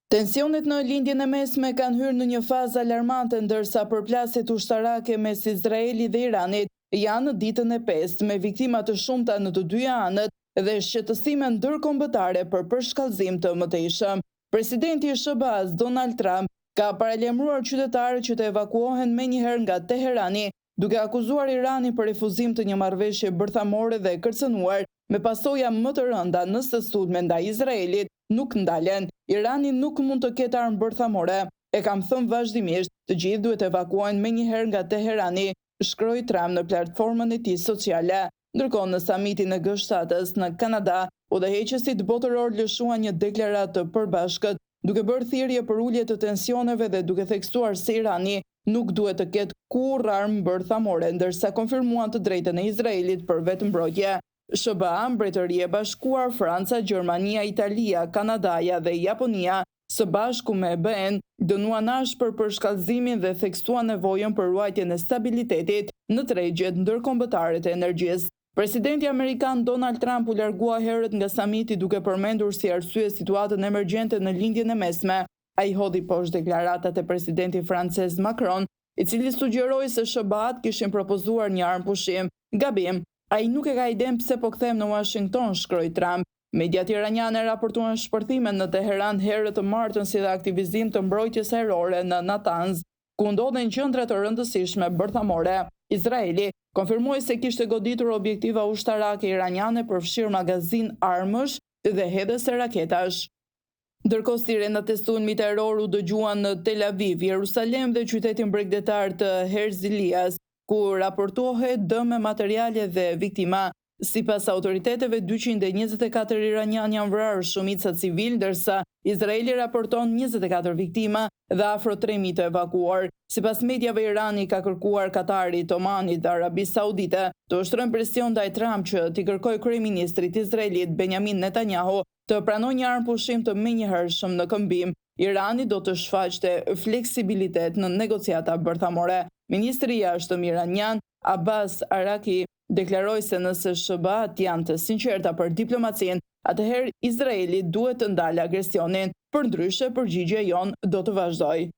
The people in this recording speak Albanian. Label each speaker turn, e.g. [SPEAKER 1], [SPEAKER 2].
[SPEAKER 1] Tensionet në lindjen e mesme kanë hyrë në një fazë alarmante ndërsa përplasjet ushtarake mes Izraelit dhe Iranit janë në ditën e 5 me viktima të shumta në të dyja anët dhe shqetësime ndërkombëtare për përshkallëzim të mëtejshëm. Presidenti i SBA-s Donald Trump ka paralajmëruar qytetarët që të evakuohen menjëherë nga Teherani, duke akuzuar Iranin për refuzim të një marrëveshje bërthamore dhe kërcënuar me pasoja më të rënda nëse sulme ndaj Izraelit nuk ndalen. Irani nuk mund të ketë armë bërthamore, e kam thënë vazhdimisht, të gjithë duhet evakuohen menjëherë nga Teherani, shkroi Trump në platformën e tij sociale. Ndërkohë në samitin e G7-s në Kanada, udhëheqësit botëror lëshuan një deklaratë të përbashkët, duke bërë thirrje për ulje të tensioneve dhe duke theksuar se Irani nuk duhet të ketë kurrë armë bërthamore, ndërsa konfirmuan të drejtën e Izraelit për vetëmbrojtje. SBA, Mbretëria e Bashkuar, Franca, Gjermania, Italia, Kanadaja dhe Japonia, së bashku me BE-n, dënuan ash për përshkallëzimin dhe theksuan nevojën për ruajtjen e stabilitetit në tregjet ndërkombëtare të energjisë. Presidenti amerikan Donald Trump u largua herët nga samiti duke përmendur si arsye situatën emergjente në lindjen e mesme. Ai hodhi poshtë deklaratat e presidentit francez Macron, i cili sugjeroi se SBA-t kishin propozuar një armë pushim. Gabim, ai nuk e ka iden pse po kthehem në Washington, shkroi Trump. Mediat iraniane raportuan shpërthime në Teheran herët të martën si dhe aktivizim të mbrojtjes ajrore në Natanz, ku ndodhen qendra të rëndësishme bërthamore. Izraeli konfirmoi se kishte goditur objektiva ushtarake iraniane përfshirë magazin armësh dhe hedhëse raketash. Ndërkohë sirenat testuan mitajror u dëgjuan në Tel Aviv, Jerusalem dhe qytetin bregdetar të Herzlias, ku raportohet dëme materiale dhe viktima. Sipas autoriteteve, 224 iranian janë vrarë, shumica civil, ndërsa Izraeli raporton 24 viktima dhe afro 3.000 të evakuar. Sipas mediave, Irani ka kërkuar Katarit, Omanit dhe Arabisë Saudite të ushtrojnë presion ndaj Trump që t'i kërkojë kryeministrit Izraelit Benjamin Netanyahu të pranojë një armë pushim të menjëhershëm në këmbim. Irani do të shfaqte fleksibilitet në negociata bërthamore. Ministri i jashtëm iranian Abbas Araki deklaroi se nëse SBA-t janë të sinqerta për diplomacinë, atëherë Izraeli duhet të ndalë agresionin, përndryshe përgjigjja jon do të vazhdojë.